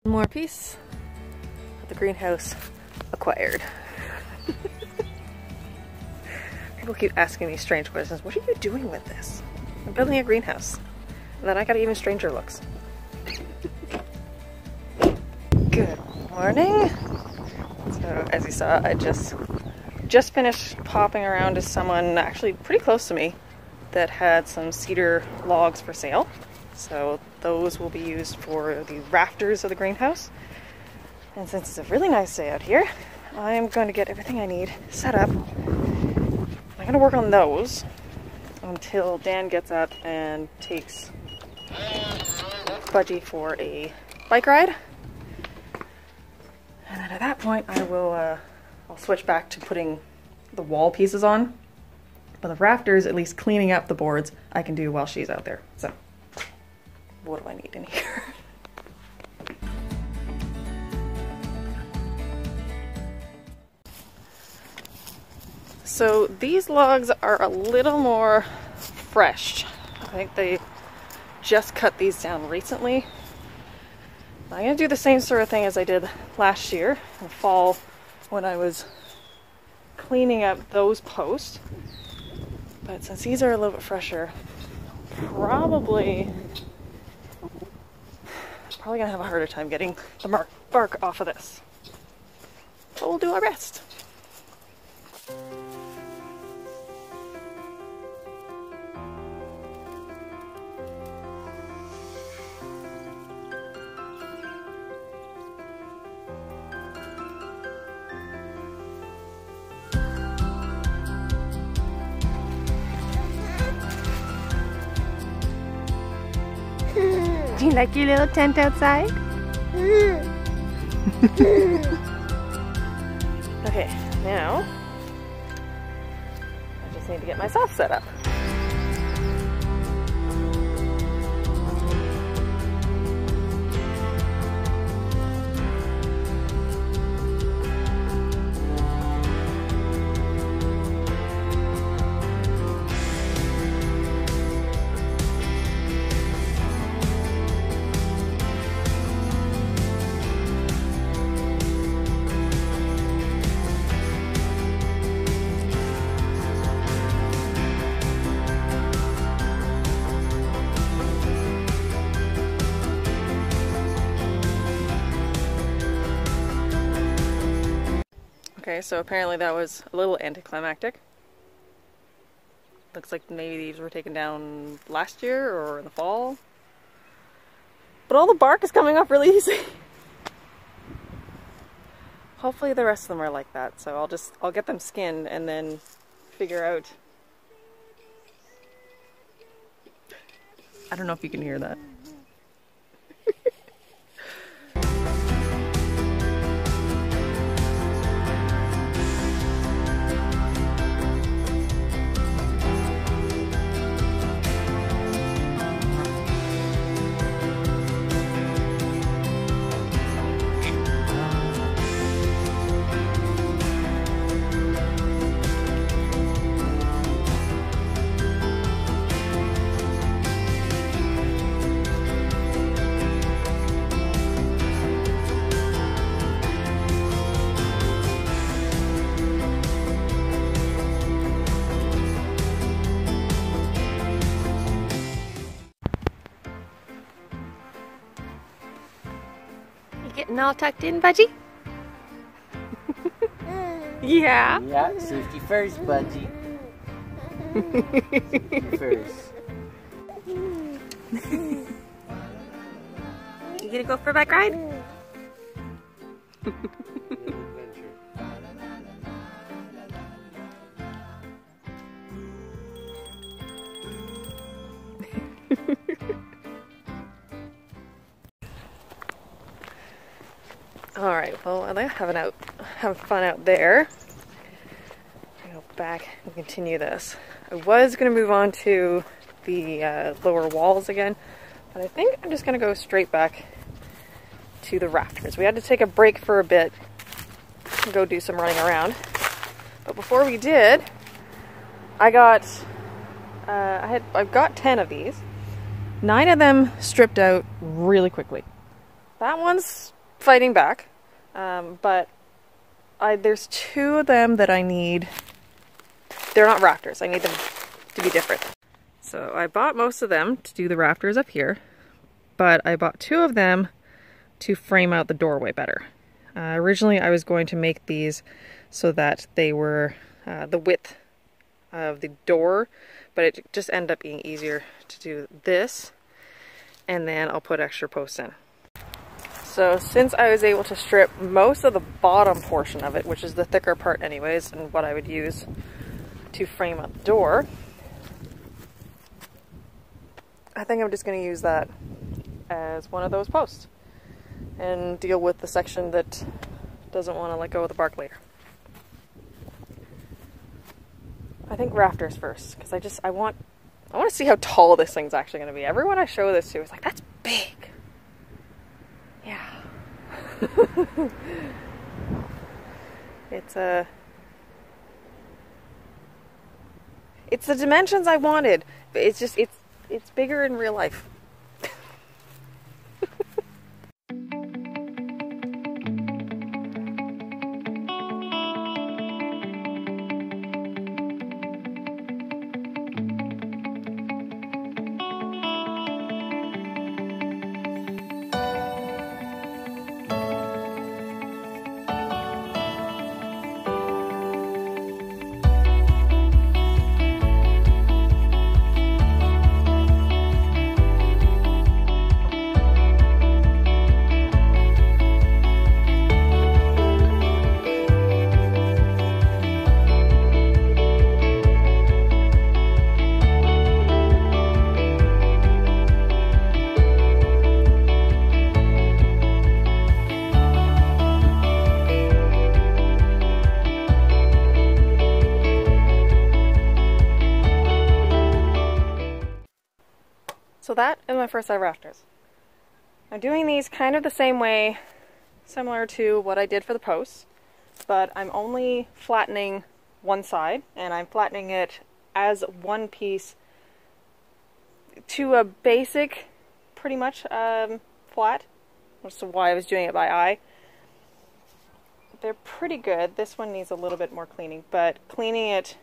One more piece of the greenhouse acquired. People keep asking me strange questions. What are you doing with this? I'm building a greenhouse. And then I got even stranger looks. Good morning. So as you saw, I just finished popping around to someone actually pretty close to me that had some cedar logs for sale. So those will be used for the rafters of the greenhouse. And since it's a really nice day out here, I am going to get everything I need set up. I'm going to work on those until Dan gets up and takes Budgie for a bike ride. And then at that point I will I'll switch back to putting the wall pieces on. But the rafters, at least cleaning up the boards, I can do while she's out there. So what do I need in here? So these logs are a little more fresh. I think they just cut these down recently. I'm going to do the same sort of thing as I did last year in the fall when I was cleaning up those posts. But since these are a little bit fresher, probably going to have a harder time getting the bark off of this. But we'll do our best. Do you like your little tent outside? Okay, now I just need to get myself set up. Okay, so apparently that was a little anticlimactic. Looks like maybe these were taken down last year or in the fall. But all the bark is coming off really easy. Hopefully the rest of them are like that, so I'll get them skinned and then figure out. I don't know if you can hear that. Getting all tucked in, Budgie? Yeah. Yeah, safety first, Budgie. Safety first. You gonna go for a bike ride? Alright, well, I like having fun out there. I'll go back and continue this. I was going to move on to the lower walls again, but I think I'm just going to go straight back to the rafters. We had to take a break for a bit and go do some running around. But before we did, I've got 10 of these. 9 of them stripped out really quickly. That one's fighting back, but there's two of them that I need. They're not rafters. I need them to be different. So I bought most of them to do the rafters up here, but I bought two of them to frame out the doorway better. Originally I was going to make these so that they were the width of the door, but it just ended up being easier to do this, and then I'll put extra posts in. So since I was able to strip most of the bottom portion of it, which is the thicker part anyways, and what I would use to frame up the door, I think I'm just going to use that as one of those posts and deal with the section that doesn't want to let go of the bark later. I think rafters first, because I want to see how tall this thing's actually going to be. Everyone I show this to is like, that's big. Yeah. It's the dimensions I wanted, but it's just, it's bigger in real life. So that is my first set of rafters. I'm doing these kind of the same way, similar to what I did for the posts, but I'm only flattening one side, and I'm flattening it as one piece to a basic, pretty much flat, which is why I was doing it by eye. They're pretty good. This one needs a little bit more cleaning, but cleaning it,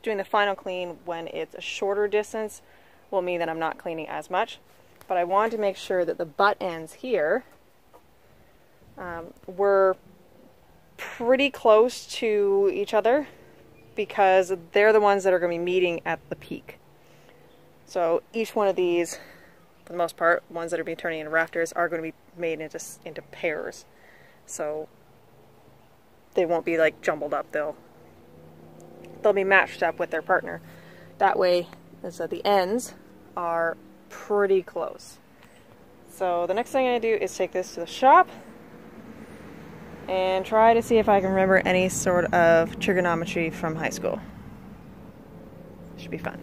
doing the final clean when it's a shorter distance will mean that I'm not cleaning as much. But I wanted to make sure that the butt ends here were pretty close to each other, because they're the ones that are going to be meeting at the peak. So each one of these, for the most part, ones that are being turned into rafters, are going to be made into pairs. So they won't be like jumbled up. They'll be matched up with their partner. That way, so the ends are pretty close. So the next thing I do is take this to the shop and try to see if I can remember any sort of trigonometry from high school. Should be fun.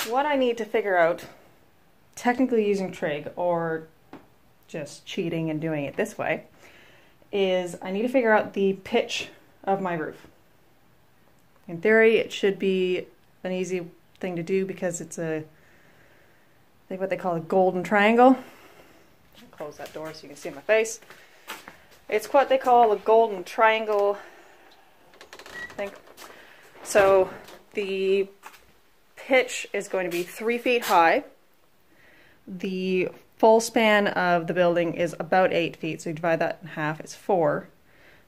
What I need to figure out, technically using trig or just cheating and doing it this way, is I need to figure out the pitch of my roof. In theory, it should be an easy thing to do because it's I think what they call a golden triangle. Close that door so you can see my face. It's what they call a golden triangle, I think. So the pitch is going to be 3 feet high. The full span of the building is about 8 feet, so you divide that in half, it's 4.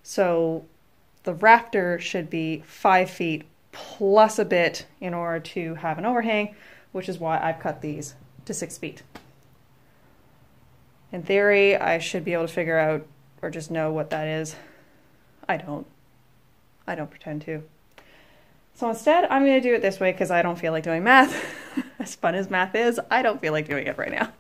So the rafter should be 5 feet plus a bit in order to have an overhang, which is why I've cut these to 6 feet. In theory, I should be able to figure out or just know what that is. I don't pretend to. So instead, I'm going to do it this way because I don't feel like doing math. As fun as math is, I don't feel like doing it right now.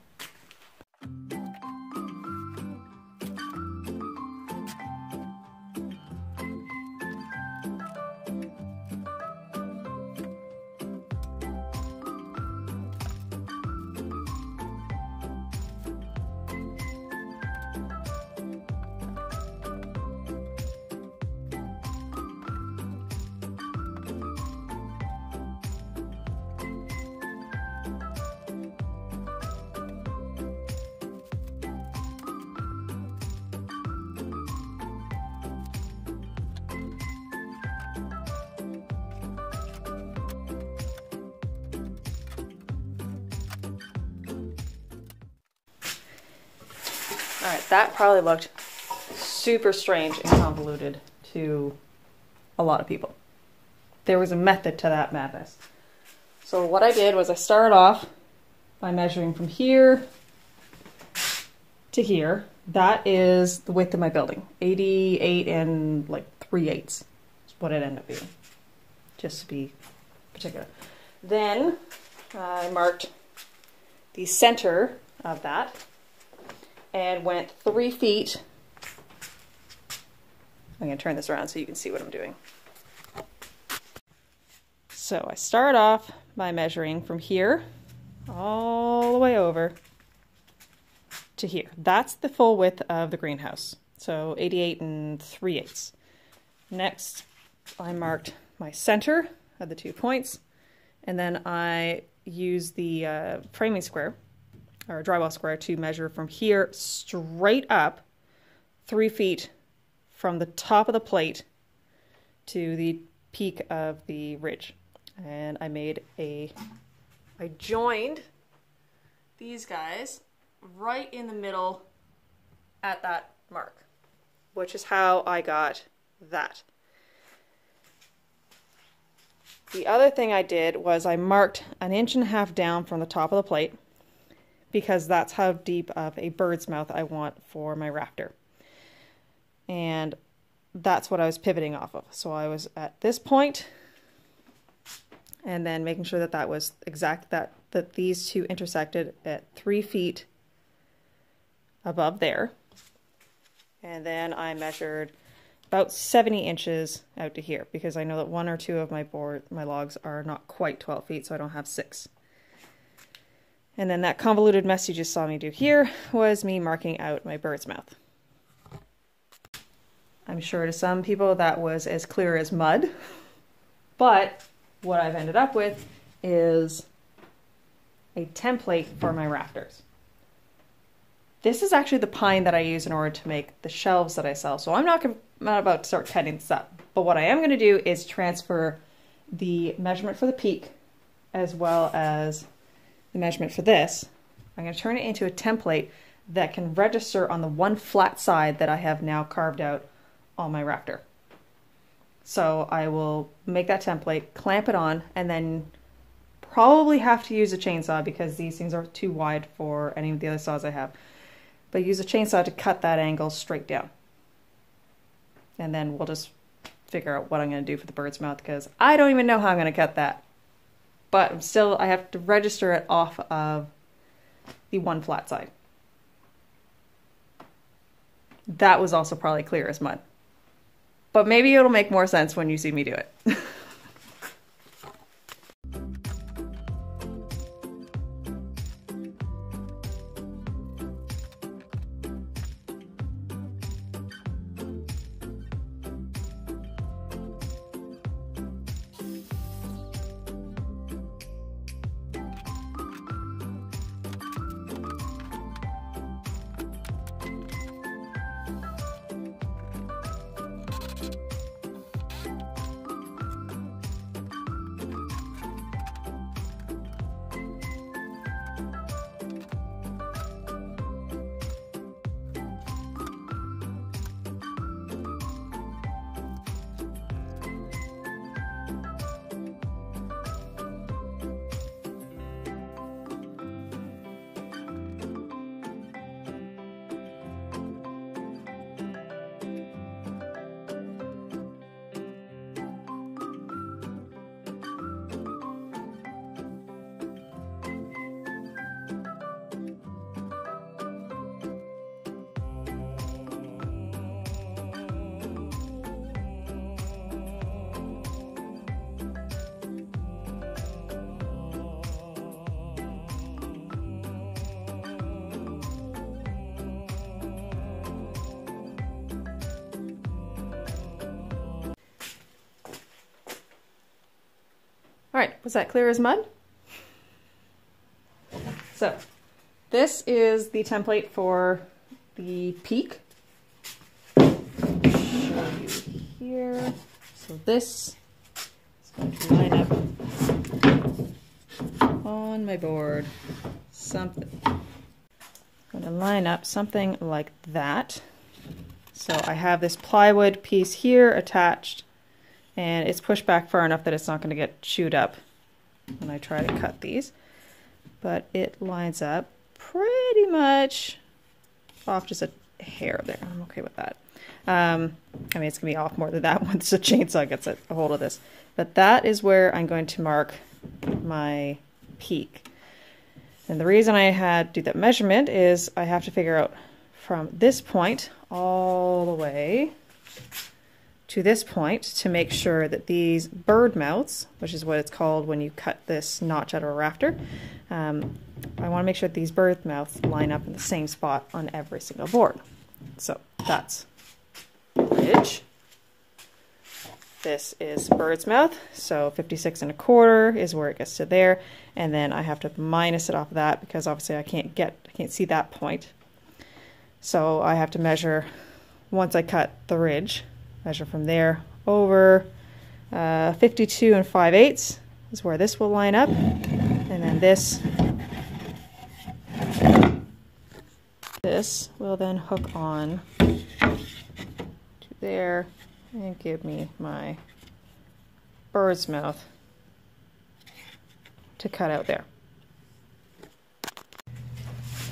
All right, that probably looked super strange and convoluted to a lot of people. There was a method to that madness. So what I did was I started off by measuring from here to here. That is the width of my building. 88 and like 3/8 is what it ended up being, just to be particular. Then I marked the center of that and went 3 feet. I'm going to turn this around so you can see what I'm doing. So I start off by measuring from here all the way over to here. That's the full width of the greenhouse. So 88 and 3/8. Next, I marked my center of the 2 points, and then I used the framing square or drywall square to measure from here straight up 3 feet from the top of the plate to the peak of the ridge. And I joined these guys right in the middle at that mark, which is how I got that. The other thing I did was I marked 1.5 inches down from the top of the plate, because that's how deep of a bird's mouth I want for my rafter. And that's what I was pivoting off of. So I was at this point, and then making sure that that was exact, that these two intersected at 3 feet above there. And then I measured about 70 inches out to here, because I know that 1 or 2 of my logs are not quite 12 feet, so I don't have 6. And then that convoluted mess you just saw me do here was me marking out my bird's mouth. I'm sure to some people that was as clear as mud, but what I've ended up with is a template for my rafters. This is actually the pine that I use in order to make the shelves that I sell, so I'm not about to start cutting this up. But what I am going to do is transfer the measurement for the peak as well as the measurement for this. I'm going to turn it into a template that can register on the one flat side that I have now carved out on my rafter. So I will make that template, clamp it on, and then probably have to use a chainsaw because these things are too wide for any of the other saws I have. But use a chainsaw to cut that angle straight down. And then we'll just figure out what I'm going to do for the bird's mouth, because I don't even know how I'm going to cut that. But I have to register it off of the one flat side. That was also probably clear as mud. But maybe it'll make more sense when you see me do it. All right, was that clear as mud? So this is the template for the peak. Show you here. So this is going to line up on my board. Something. I'm going to line up something like that. So I have this plywood piece here attached, and it's pushed back far enough that it's not going to get chewed up when I try to cut these. But it lines up pretty much off just a hair there. I'm okay with that. I mean, it's going to be off more than that once the chainsaw gets a hold of this. But that is where I'm going to mark my peak. And the reason I had to do that measurement is I have to figure out from this point all the way to this point to make sure that these bird mouths, which is what it's called when you cut this notch out of a rafter, I want to make sure that these bird mouths line up in the same spot on every single board. So that's ridge. This is bird's mouth, so 56 1/4 is where it gets to there, and then I have to minus it off of that because obviously I can't see that point. So I have to measure, once I cut the ridge, measure from there over 52 5/8 is where this will line up, and then this will then hook on to there and give me my bird's mouth to cut out there.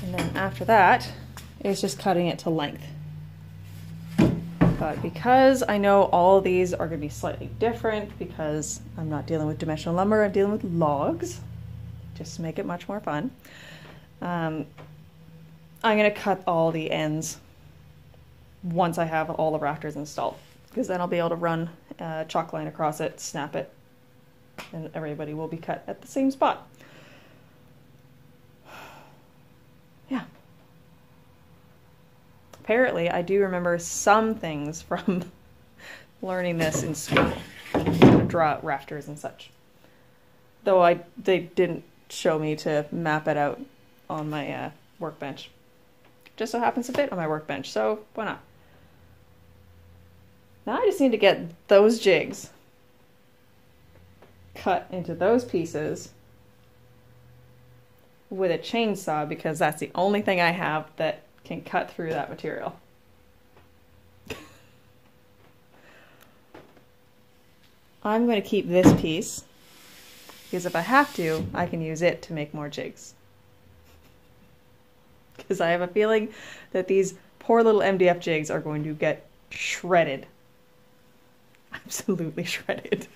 And then after that is just cutting it to length. But because I know all of these are going to be slightly different, because I'm not dealing with dimensional lumber, I'm dealing with logs, just to make it much more fun, I'm going to cut all the ends once I have all the rafters installed, because then I'll be able to run a chalk line across it, snap it, and everybody will be cut at the same spot. Yeah. Apparently, I do remember some things from learning this in school, to draw out rafters and such. Though they didn't show me to map it out on my workbench. Just so happens to fit on my workbench, so why not? Now I just need to get those jigs cut into those pieces with a chainsaw, because that's the only thing I have that can cut through that material. I'm going to keep this piece because if I have to, I can use it to make more jigs. Because I have a feeling that these poor little MDF jigs are going to get shredded. Absolutely shredded.